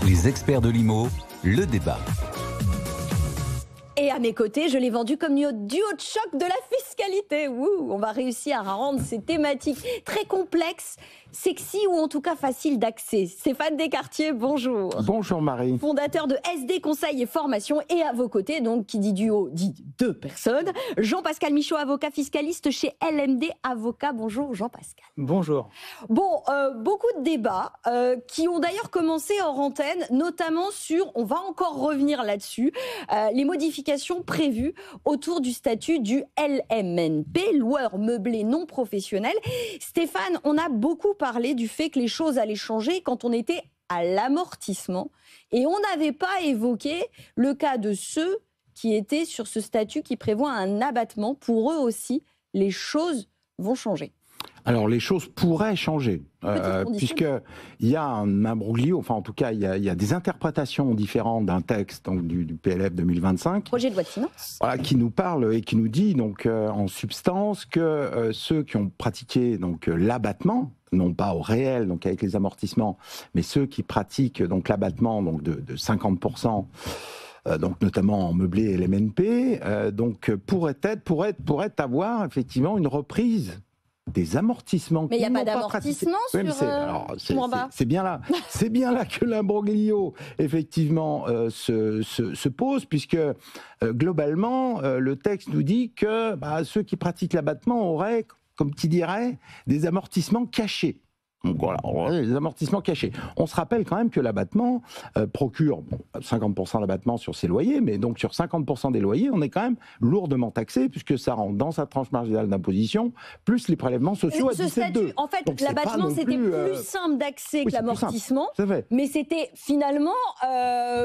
Les experts de l'IMO, le débat. Et à mes côtés, je l'ai vendu comme duo de choc de la fiscalité. On va réussir à rendre ces thématiques très complexes, sexy ou en tout cas faciles d'accès. Stéphane Descartier, bonjour. Bonjour Marie. Fondateur de SD Conseil et Formation, et à vos côtés, donc qui dit duo, dit deux personnes. Jean-Pascal Michaud, avocat fiscaliste chez LMD Avocats. Bonjour Jean-Pascal. Bonjour. Bon, beaucoup de débats qui ont d'ailleurs commencé hors antenne, notamment sur, on va encore revenir là-dessus, les modifications prévues autour du statut du LMNP, loueur meublé non professionnel. Stéphane, on a beaucoup parlé du fait que les choses allaient changer quand on était à l'amortissement, et on n'avait pas évoqué le cas de ceux qui étaient sur ce statut qui prévoit un abattement. Pour eux aussi, les choses vont changer. Alors les choses pourraient changer, puisqu'il y a un imbroglio, enfin en tout cas il y a des interprétations différentes d'un texte donc, du PLF 2025. Projet de loi de finances. Voilà, qui nous parle et qui nous dit donc en substance que ceux qui ont pratiqué donc l'abattement, non pas au réel, donc avec les amortissements, mais ceux qui pratiquent donc l'abattement donc de 50%, donc notamment en meublé LMNP, donc pourraient avoir effectivement une reprise des amortissements. Mais il n'y a pas d'amortissement sur... C'est bien là que l'imbroglio, effectivement, se pose, puisque globalement, le texte nous dit que ceux qui pratiquent l'abattement auraient, comme tu dirais, des amortissements cachés. Donc voilà, les amortissements cachés. On se rappelle quand même que l'abattement procure 50% d'abattement sur ses loyers, mais donc sur 50% des loyers, on est quand même lourdement taxé, puisque ça rentre dans sa tranche marginale d'imposition, plus les prélèvements sociaux à 17,2. En fait, l'abattement, c'était plus simple d'accès que l'amortissement, mais c'était finalement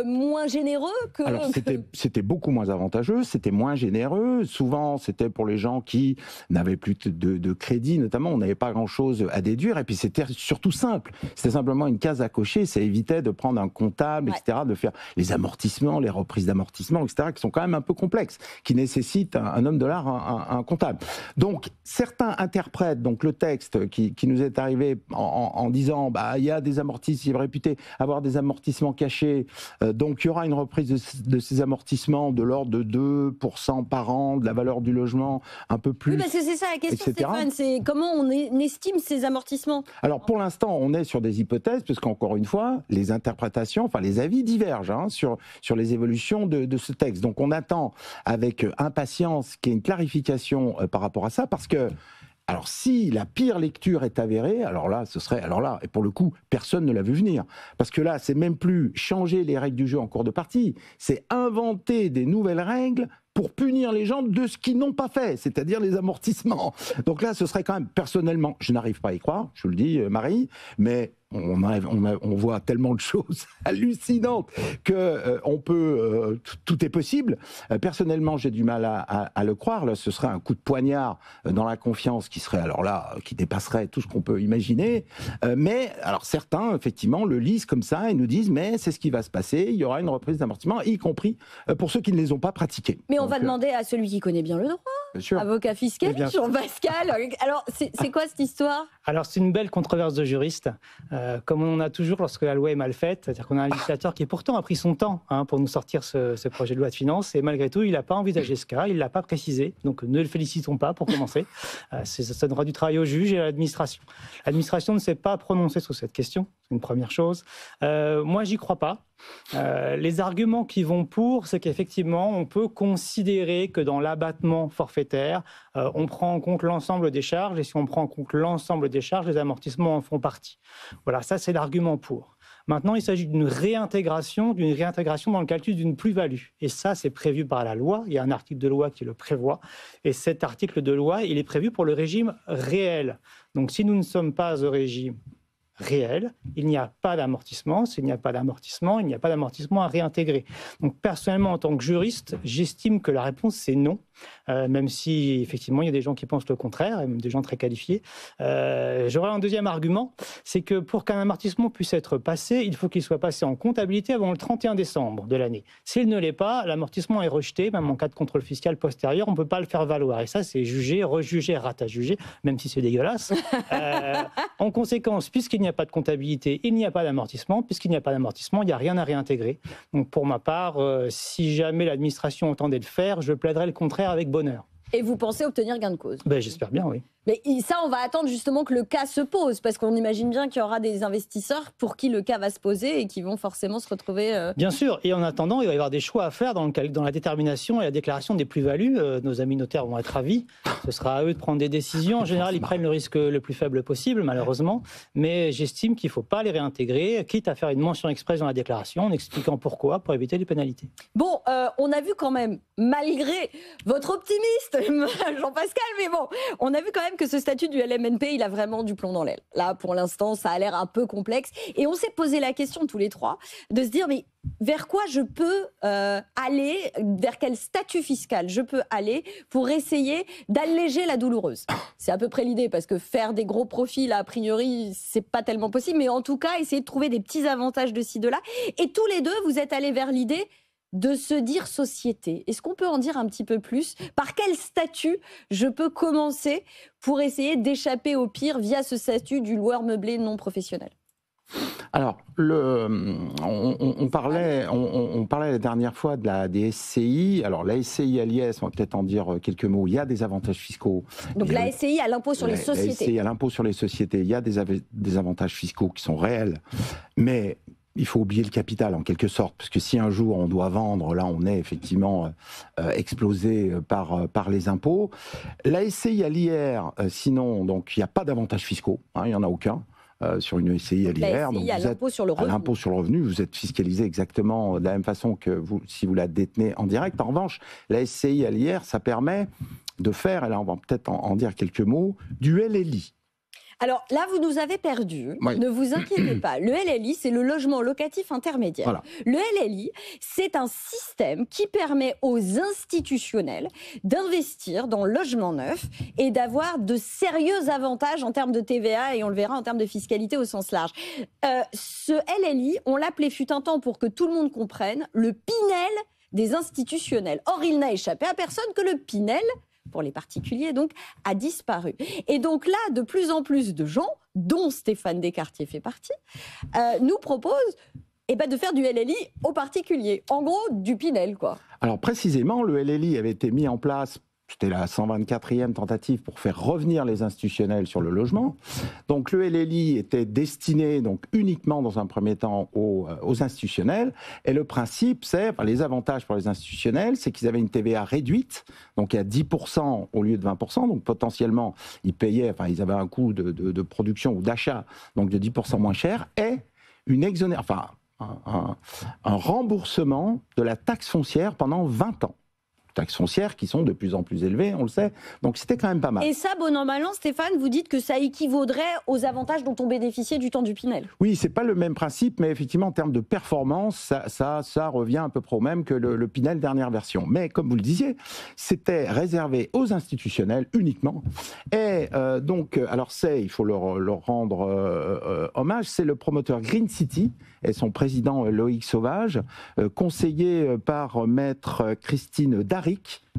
moins généreux que... Alors, c'était beaucoup moins avantageux, c'était moins généreux. Souvent, c'était pour les gens qui n'avaient plus de crédit, notamment, on n'avait pas grand-chose à déduire, et puis c'était surtout simple. C'était simplement une case à cocher. Ça évitait de prendre un comptable, etc., de faire les amortissements, les reprises d'amortissements, etc., qui sont quand même un peu complexes, qui nécessitent un homme de l'art, un comptable. Donc, certains interprètent donc le texte qui nous est arrivé en disant il y a des amortissements, il est réputé avoir des amortissements cachés, donc il y aura une reprise de ces amortissements de l'ordre de 2% par an de la valeur du logement, un peu plus. Oui, parce que c'est ça la question, Stéphane, c'est comment on estime ces amortissements. Alors pour l'instant, on est sur des hypothèses, parce qu'encore une fois, les interprétations, enfin les avis divergent sur les évolutions de ce texte. Donc on attend avec impatience qu'il y ait une clarification par rapport à ça, parce que alors si la pire lecture est avérée, alors là, et pour le coup, personne ne l'a vu venir. Parce que là, c'est même plus changer les règles du jeu en cours de partie, c'est inventer des nouvelles règles pour punir les gens de ce qu'ils n'ont pas fait, c'est-à-dire les amortissements. Donc là, ce serait quand même, personnellement, je n'arrive pas à y croire, je vous le dis, Marie, mais on voit tellement de choses hallucinantes que tout est possible. Personnellement, j'ai du mal à le croire. Là, ce serait un coup de poignard dans la confiance qui serait, alors là, qui dépasserait tout ce qu'on peut imaginer. Mais alors certains, effectivement, le lisent comme ça et nous disent, mais c'est ce qui va se passer. Il y aura une reprise d'amortissement, y compris pour ceux qui ne les ont pas pratiqués. Mais on va demander à celui qui connaît bien le droit, avocat fiscal, Jean-Pascal. Alors, c'est quoi cette histoire ? Alors, c'est une belle controverse de juristes. Comme on en a toujours lorsque la loi est mal faite, c'est-à-dire qu'on a un législateur qui pourtant a pris son temps pour nous sortir ce projet de loi de finances, et malgré tout, il n'a pas envisagé ce cas, il ne l'a pas précisé, donc ne le félicitons pas pour commencer. Ça donnera du travail au juge et à l'administration. L'administration ne s'est pas prononcée sur cette question, c'est une première chose. Moi, j'y crois pas. Les arguments qui vont pour, c'est qu'effectivement, on peut considérer que dans l'abattement forfaitaire, on prend en compte l'ensemble des charges, et si on prend en compte l'ensemble des charges, les amortissements en font partie. Voilà, ça c'est l'argument pour. Maintenant, il s'agit d'une réintégration dans le calcul d'une plus-value. Et ça, c'est prévu par la loi. Il y a un article de loi qui le prévoit. Et cet article de loi, il est prévu pour le régime réel. Donc, si nous ne sommes pas au régime réel, il n'y a pas d'amortissement. S'il n'y a pas d'amortissement, il n'y a pas d'amortissement à réintégrer. Donc personnellement, en tant que juriste, j'estime que la réponse c'est non. même si effectivement il y a des gens qui pensent le contraire, et même des gens très qualifiés. J'aurais un deuxième argument, c'est que pour qu'un amortissement puisse être passé, il faut qu'il soit passé en comptabilité avant le 31 décembre de l'année. S'il ne l'est pas, l'amortissement est rejeté, même en cas de contrôle fiscal postérieur, on ne peut pas le faire valoir. Et ça, c'est jugé, rejugé, ratajugé, même si c'est dégueulasse. En conséquence, puisqu'il n'y a pas de comptabilité, il n'y a pas d'amortissement. Puisqu'il n'y a pas d'amortissement, il n'y a rien à réintégrer. Donc pour ma part, si jamais l'administration entendait le faire, je plaiderais le contraire avec bonheur. Et vous pensez obtenir gain de cause? J'espère bien, oui. Mais ça, on va attendre justement que le cas se pose, parce qu'on imagine bien qu'il y aura des investisseurs pour qui le cas va se poser et qui vont forcément se retrouver... Bien sûr, et en attendant, il va y avoir des choix à faire dans la détermination et la déclaration des plus-values. Nos amis notaires vont être ravis. Ce sera à eux de prendre des décisions. En général, ils prennent le risque le plus faible possible, malheureusement. Mais j'estime qu'il ne faut pas les réintégrer, quitte à faire une mention express dans la déclaration, en expliquant pourquoi, pour éviter les pénalités. Bon, on a vu quand même, malgré votre optimiste, Jean-Pascal, mais bon, on a vu quand même que ce statut du LMNP, il a vraiment du plomb dans l'aile. Là, pour l'instant, ça a l'air un peu complexe. Et on s'est posé la question, tous les trois, de se dire, mais vers quoi je peux aller, vers quel statut fiscal je peux aller pour essayer d'alléger la douloureuse. C'est à peu près l'idée, parce que faire des gros profits, là, a priori, c'est pas tellement possible. Mais en tout cas, essayer de trouver des petits avantages de ci, de là. Et tous les deux, vous êtes allés vers l'idée de se dire société. Est-ce qu'on peut en dire un petit peu plus? Par quel statut je peux commencer pour essayer d'échapper au pire via ce statut du loueur meublé non professionnel? Alors, on parlait la dernière fois des SCI. Alors, la SCI à l'IS, on va peut-être en dire quelques mots. Il y a des avantages fiscaux. Donc, la SCI à l'impôt sur les sociétés. La SCI à l'impôt sur les sociétés, il y a des avantages fiscaux qui sont réels. Mais il faut oublier le capital, en quelque sorte, parce que si un jour on doit vendre, là on est effectivement explosé par les impôts. La SCI à l'IR, sinon, donc il n'y a pas d'avantages fiscaux, hein, il n'y en a aucun. Sur une SCI à l'IR, donc à l'impôt sur le revenu. À l'impôt sur le revenu, vous êtes fiscalisé exactement de la même façon que si vous la détenez en direct. En revanche, la SCI à l'IR, ça permet de faire, et là on va peut-être en dire quelques mots, du LLI. Alors là, vous nous avez perdu. Oui. Ne vous inquiétez pas. Le LLI, c'est le logement locatif intermédiaire. Voilà. Le LLI, c'est un système qui permet aux institutionnels d'investir dans le logement neuf et d'avoir de sérieux avantages en termes de TVA et on le verra en termes de fiscalité au sens large. Ce LLI, on l'appelait fut un temps pour que tout le monde comprenne, le Pinel des institutionnels. Or, il n'a échappé à personne que le Pinel, pour les particuliers, donc, a disparu. Et donc là, de plus en plus de gens, dont Stéphane Descartier fait partie, nous proposent de faire du LLI aux particuliers. En gros, du Pinel, quoi. Alors précisément, le LLI avait été mis en place. C'était la 124e tentative pour faire revenir les institutionnels sur le logement. Donc le LLI était destiné donc uniquement dans un premier temps aux institutionnels. Et le principe, c'est, les avantages pour les institutionnels, c'est qu'ils avaient une TVA réduite, donc à 10% au lieu de 20%. Donc potentiellement, ils payaient, ils avaient un coût de production ou d'achat donc de 10% moins cher et une exonération, un remboursement de la taxe foncière pendant 20 ans. Taxes foncières qui sont de plus en plus élevées, on le sait. Donc c'était quand même pas mal. Et ça, bon an, mal an, Stéphane, vous dites que ça équivaudrait aux avantages dont on bénéficiait du temps du Pinel. Oui, c'est pas le même principe, mais effectivement, en termes de performance, ça revient à peu près au même que le Pinel dernière version. Mais comme vous le disiez, c'était réservé aux institutionnels uniquement. Et donc, alors il faut leur rendre hommage, c'est le promoteur Green City et son président Loïc Sauvage, conseillé par maître Christine Darry,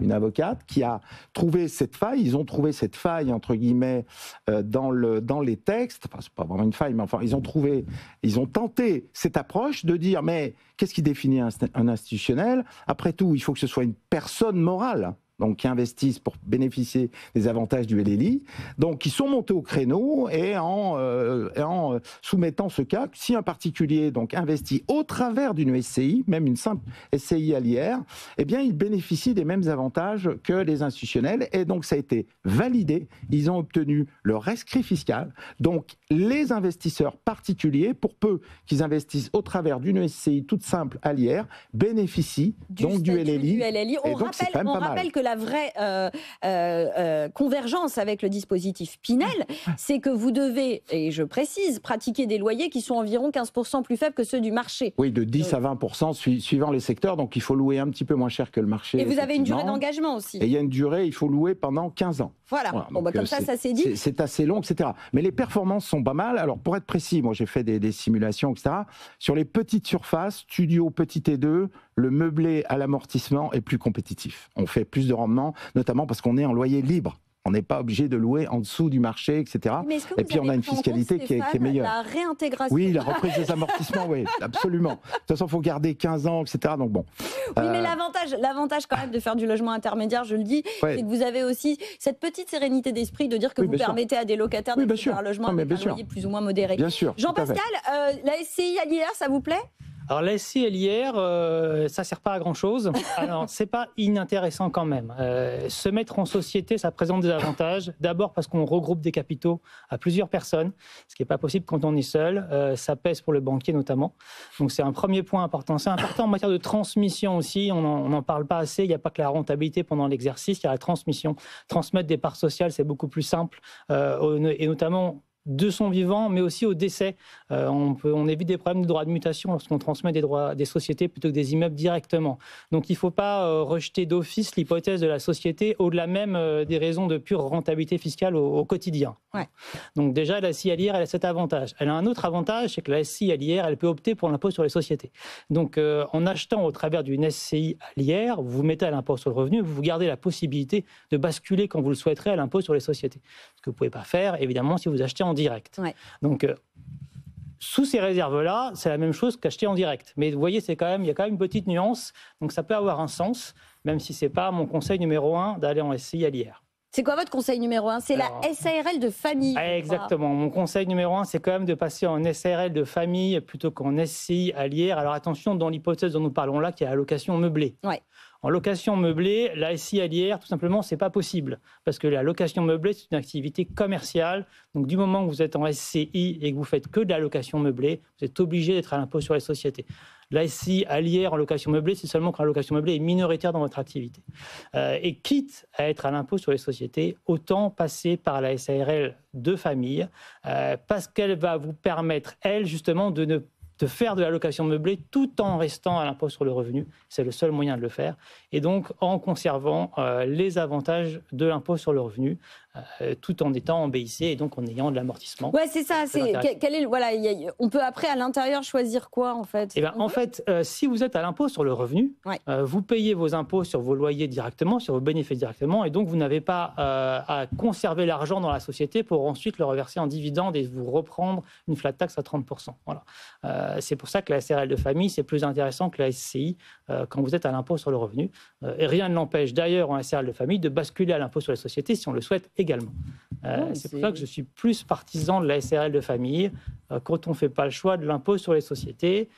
une avocate qui a trouvé cette faille. Ils ont trouvé cette faille, entre guillemets, dans les textes. Enfin, c'est pas vraiment une faille, mais enfin, ils ont tenté cette approche de dire, mais qu'est-ce qui définit un institutionnel? Après tout, il faut que ce soit une personne morale. Donc qui investissent pour bénéficier des avantages du LLI. Donc ils sont montés au créneau et en soumettant ce cas, si un particulier donc investit au travers d'une SCI, même une simple SCI à l'IR, eh bien il bénéficie des mêmes avantages que les institutionnels et donc ça a été validé. Ils ont obtenu le rescrit fiscal. Donc les investisseurs particuliers, pour peu qu'ils investissent au travers d'une SCI toute simple à l'IR, bénéficient donc du LLI. On rappelle que la vraie convergence avec le dispositif Pinel, c'est que vous devez, et je précise, pratiquer des loyers qui sont environ 15% plus faibles que ceux du marché. Oui, de 10 à 20% suivant les secteurs, donc il faut louer un petit peu moins cher que le marché. Et vous avez une durée d'engagement aussi. Et il y a une durée, il faut louer pendant 15 ans. Voilà, bon, bah, comme ça c'est dit. C'est assez long, etc. Mais les performances sont pas mal. Alors pour être précis, moi j'ai fait des simulations, etc. Sur les petites surfaces, studio, petit T2, le meublé à l'amortissement est plus compétitif. On fait plus de rendement, notamment parce qu'on est en loyer libre. On n'est pas obligé de louer en dessous du marché, etc. Et puis on a une fiscalité qui est meilleure. La réintégration. Oui, la reprise des amortissements, oui, absolument. De toute façon, il faut garder 15 ans, etc. Donc bon. Oui, mais l'avantage quand même de faire du logement intermédiaire, je le dis, c'est que vous avez aussi cette petite sérénité d'esprit de dire que vous permettez à des locataires de faire un logement avec un loyer plus ou moins modéré. Bien sûr. Jean-Pascal, la SCI à l'IR, ça vous plaît ? Alors la SCI et l'IR, ça ne sert pas à grand-chose. Alors, ce n'est pas inintéressant quand même. Se mettre en société, ça présente des avantages. D'abord parce qu'on regroupe des capitaux à plusieurs personnes, ce qui n'est pas possible quand on est seul. Ça pèse pour le banquier notamment. Donc c'est un premier point important. C'est important en matière de transmission aussi. On n'en parle pas assez. Il n'y a pas que la rentabilité pendant l'exercice, il y a la transmission. Transmettre des parts sociales, c'est beaucoup plus simple. Et notamment de son vivant, mais aussi au décès. On évite des problèmes de droit de mutation lorsqu'on transmet des sociétés plutôt que des immeubles directement. Donc il ne faut pas rejeter d'office l'hypothèse de la société au-delà même des raisons de pure rentabilité fiscale au quotidien. Ouais. Donc déjà, la SCI à l'IR, elle a cet avantage. Elle a un autre avantage, c'est que la SCI à l'IR, elle peut opter pour l'impôt sur les sociétés. Donc en achetant au travers d'une SCI à l'IR, vous vous mettez à l'impôt sur le revenu, vous gardez la possibilité de basculer quand vous le souhaiterez à l'impôt sur les sociétés. Ce que vous ne pouvez pas faire, évidemment, si vous achetez en direct. Ouais. Donc, sous ces réserves-là, c'est la même chose qu'acheter en direct. Mais vous voyez, il y a quand même une petite nuance. Donc, ça peut avoir un sens, même si ce n'est pas mon conseil numéro 1 d'aller en SCI à l'IR. C'est quoi votre conseil numéro 1 ? C'est la SARL de famille. Exactement. Mon conseil numéro 1, c'est quand même de passer en SARL de famille plutôt qu'en SCI à l'IR. Alors attention, dans l'hypothèse dont nous parlons là, qui est la location meublée. Ouais. En location meublée, la SCI à l'IR, tout simplement, ce n'est pas possible. Parce que la location meublée, c'est une activité commerciale. Donc, du moment que vous êtes en SCI et que vous faites que de la location meublée, vous êtes obligé d'être à l'impôt sur les sociétés. La SCI à l'IR en location meublée, c'est seulement quand la location meublée est minoritaire dans votre activité. Et quitte à être à l'impôt sur les sociétés, autant passer par la SARL de famille, parce qu'elle va vous permettre, elle, justement, de faire de la location meublée tout en restant à l'impôt sur le revenu. C'est le seul moyen de le faire. Et donc, en conservant les avantages de l'impôt sur le revenu, tout en étant en BIC et donc en ayant de l'amortissement. Ouais, c'est ça. On peut après, à l'intérieur, choisir quoi, en fait ? Eh bien, en fait, si vous êtes à l'impôt sur le revenu, vous payez vos impôts sur vos loyers directement, sur vos bénéfices directement, et donc vous n'avez pas à conserver l'argent dans la société pour ensuite le reverser en dividende et vous reprendre une flat tax à 30%. Voilà. C'est pour ça que la SARL de famille, c'est plus intéressant que la SCI quand vous êtes à l'impôt sur le revenu. Et rien ne l'empêche d'ailleurs en SARL de famille de basculer à l'impôt sur les sociétés si on le souhaite également. C'est pour ça que je suis plus partisan de la SARL de famille quand on ne fait pas le choix de l'impôt sur les sociétés,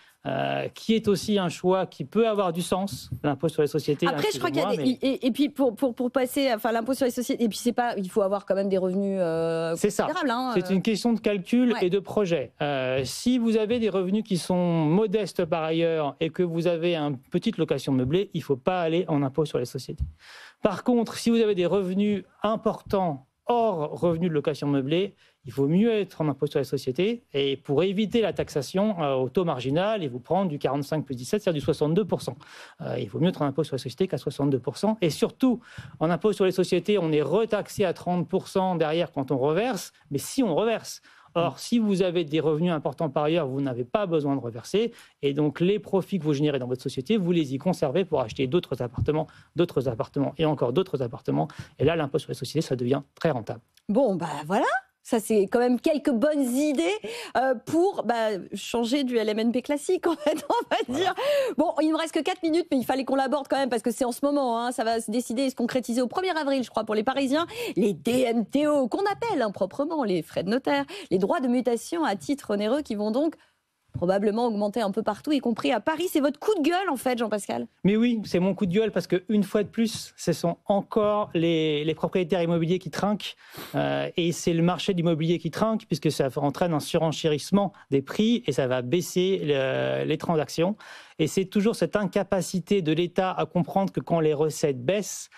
qui est aussi un choix qui peut avoir du sens, l'impôt sur les sociétés. Après, je crois qu'il y a et puis pour passer, enfin l'impôt sur les sociétés, et puis c'est pas, il faut avoir quand même des revenus considérables. C'est une question de calcul et de projet. Si vous avez des revenus qui sont modestes par ailleurs et que vous avez une petite location meublée, il ne faut pas aller en impôt sur les sociétés. Par contre, si vous avez des revenus importants hors revenus de location meublée, il vaut mieux être en impôt sur les sociétés et pour éviter la taxation au taux marginal et vous prendre du 45 plus 17, c'est-à-dire du 62%. Il vaut mieux être en impôt sur les sociétés qu'à 62%. Et surtout, en impôt sur les sociétés, on est retaxé à 30% derrière quand on reverse, mais si on reverse. Or, si vous avez des revenus importants par ailleurs, vous n'avez pas besoin de reverser. Et donc, les profits que vous générez dans votre société, vous les y conservez pour acheter d'autres appartements et encore d'autres appartements. Et là, l'impôt sur les sociétés, ça devient très rentable. Bon, voilà. Ça, c'est quand même quelques bonnes idées pour changer du LMNP classique, en fait, on va dire. Bon, il ne me reste que 4 minutes, mais il fallait qu'on l'aborde quand même, parce que c'est en ce moment, ça va se décider et se concrétiser au 1er avril, je crois, pour les Parisiens, les DMTO, qu'on appelle improprement les frais de notaire, les droits de mutation à titre onéreux qui vont donc probablement augmenter un peu partout, y compris à Paris. C'est votre coup de gueule, en fait, Jean-Pascal. Mais oui, c'est mon coup de gueule parce qu'une fois de plus, ce sont encore les propriétaires immobiliers qui trinquent. Et c'est le marché de l'immobilier qui trinque puisque ça entraîne un surenchérissement des prix et ça va baisser les transactions. Et c'est toujours cette incapacité de l'État à comprendre que quand les recettes baissent,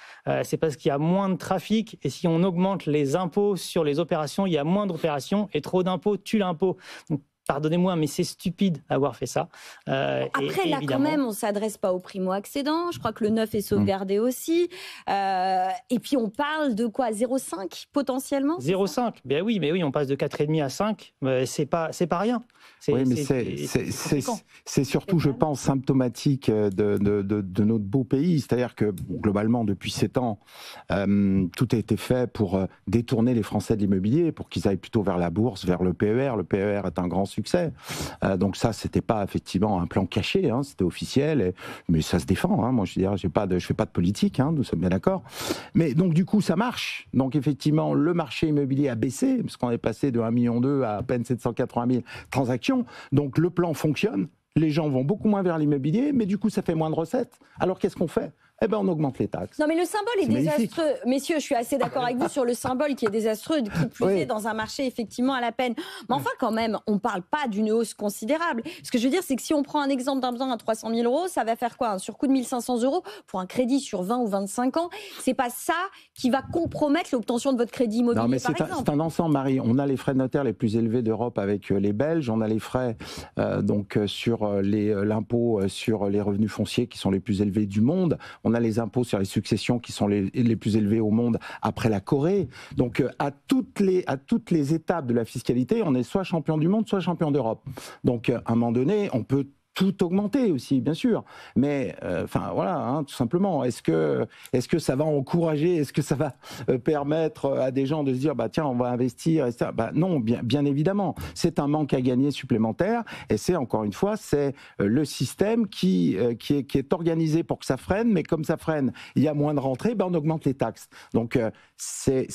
c'est parce qu'il y a moins de trafic. Et si on augmente les impôts sur les opérations, il y a moins d'opérations et trop d'impôts tue l'impôt. Donc, pardonnez-moi, mais c'est stupide d'avoir fait ça. Après, là, quand même, on ne s'adresse pas aux primo-accédants. Je crois que le neuf est sauvegardé aussi. Et puis, on parle de quoi, 0,5 potentiellement? 0,5, ben oui, mais oui, on passe de 4,5 à 5. C'est pas rien. Oui, mais c'est surtout, je pense, symptomatique de notre beau pays. C'est-à-dire que, globalement, depuis 7 ans, tout a été fait pour détourner les Français de l'immobilier, pour qu'ils aillent plutôt vers la bourse, vers le PER. Le PER est un grand succès. Donc ça, c'était pas effectivement un plan caché, hein, c'était officiel, mais ça se défend. Hein. Moi, je veux dire, je fais pas de politique, hein, nous sommes bien d'accord. Mais donc du coup, ça marche. Donc effectivement, le marché immobilier a baissé, parce qu'on est passé de 1,2 million à peine 780 000 transactions. Donc le plan fonctionne. Les gens vont beaucoup moins vers l'immobilier, mais du coup, ça fait moins de recettes. Alors qu'est-ce qu'on fait? Eh ben, on augmente les taxes. Non, mais le symbole est désastreux. Messieurs, je suis assez d'accord avec vous sur le symbole qui est désastreux, qui plus est dans un marché effectivement à la peine. Mais enfin, quand même, on ne parle pas d'une hausse considérable. Ce que je veux dire, c'est que si on prend un exemple d'un bien à 300 000 €, ça va faire quoi? Un surcoût de 1 500 € pour un crédit sur 20 ou 25 ans. C'est pas ça qui va compromettre l'obtention de votre crédit immobilier, non, mais par exemple. C'est un ensemble, Marie. On a les frais de notaire les plus élevés d'Europe avec les Belges. On a les frais sur l'impôt sur les revenus fonciers qui sont les plus élevés du monde. On a les impôts sur les successions qui sont les plus élevés au monde après la Corée. Donc à toutes les étapes de la fiscalité, on est soit champion du monde, soit champion d'Europe. Donc à un moment donné, on peut tout augmenter aussi, bien sûr. Mais voilà, hein, tout simplement. Est-ce que ça va encourager, est-ce que ça va permettre à des gens de se dire, bah tiens, on va investir, etc. Bah non, bien évidemment. C'est un manque à gagner supplémentaire. Et c'est encore une fois, c'est le système qui est organisé pour que ça freine. Mais comme ça freine, il y a moins de rentrées, on augmente les taxes. Donc c'est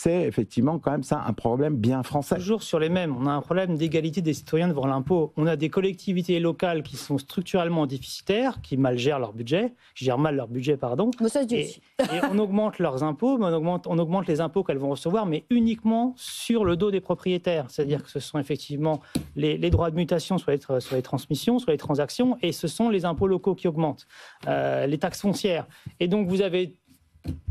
effectivement quand même ça un problème bien français. Toujours sur les mêmes. On a un problème d'égalité des citoyens devant l'impôt. On a des collectivités locales qui sont structurellement déficitaires, qui gèrent mal leur budget, pardon. Mais ça se dit aussi. Et on augmente leurs impôts, mais on augmente les impôts qu'elles vont recevoir, mais uniquement sur le dos des propriétaires. C'est-à-dire que ce sont effectivement les droits de mutation sur les transmissions, sur les transactions, et ce sont les impôts locaux qui augmentent, les taxes foncières. Et donc vous avez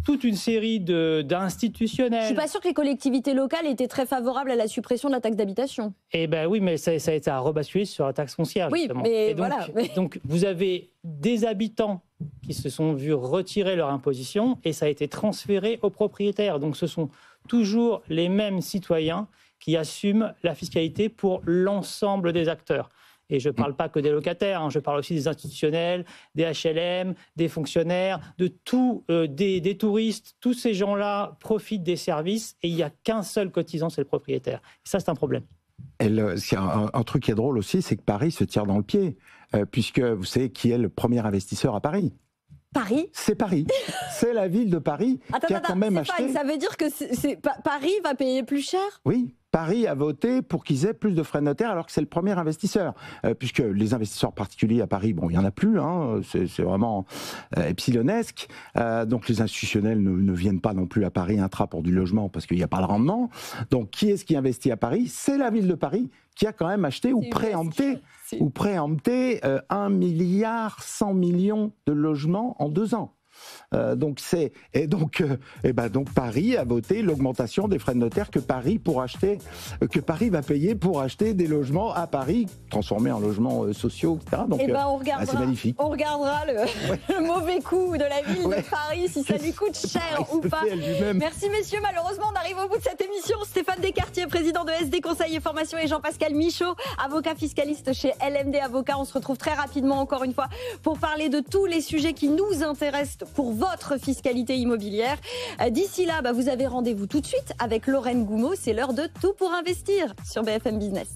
toute une série d'institutionnels. Je ne suis pas sûre que les collectivités locales étaient très favorables à la suppression de la taxe d'habitation. Eh bien oui, mais ça a été à rebasculer sur la taxe foncière. Oui, justement. mais et donc, voilà. Donc vous avez des habitants qui se sont vus retirer leur imposition et ça a été transféré aux propriétaires. Donc ce sont toujours les mêmes citoyens qui assument la fiscalité pour l'ensemble des acteurs. Et je ne parle pas que des locataires, hein, je parle aussi des institutionnels, des HLM, des fonctionnaires, de tous, des touristes. Tous ces gens-là profitent des services et il n'y a qu'un seul cotisant, c'est le propriétaire. Et ça, c'est un problème. Un truc qui est drôle aussi, c'est que Paris se tire dans le pied, puisque vous savez qui est le premier investisseur à Paris? Paris? C'est Paris. C'est la ville de Paris qui a quand même acheté... Ça veut dire que Paris va payer plus cher? Oui. Paris a voté pour qu'ils aient plus de frais de notaire alors que c'est le premier investisseur. Puisque les investisseurs particuliers à Paris, il n'y en a plus, hein, c'est vraiment epsilonesque. Donc les institutionnels ne viennent pas non plus à Paris intra pour du logement parce qu'il n'y a pas de rendement. Donc qui est-ce qui investit à Paris? C'est la ville de Paris qui a quand même acheté ou préempté 1,1 milliard de logements en 2 ans. Donc Paris a voté l'augmentation des frais de notaire que Paris va payer pour acheter des logements à Paris transformés en logements sociaux, etc. Donc c'est magnifique. On regardera le mauvais coup de la ville de Paris, si ça lui coûte cher ou pas. Merci messieurs, malheureusement on arrive au bout de cette émission. Stéphane Descartier, président de SD Conseil et Formation, et Jean-Pascal Michaud, avocat fiscaliste chez LMD Avocats. On se retrouve très rapidement encore une fois pour parler de tous les sujets qui nous intéressent pour votre fiscalité immobilière. D'ici là, vous avez rendez-vous tout de suite avec Lorraine Goumeau. C'est l'heure de Tout pour investir sur BFM Business.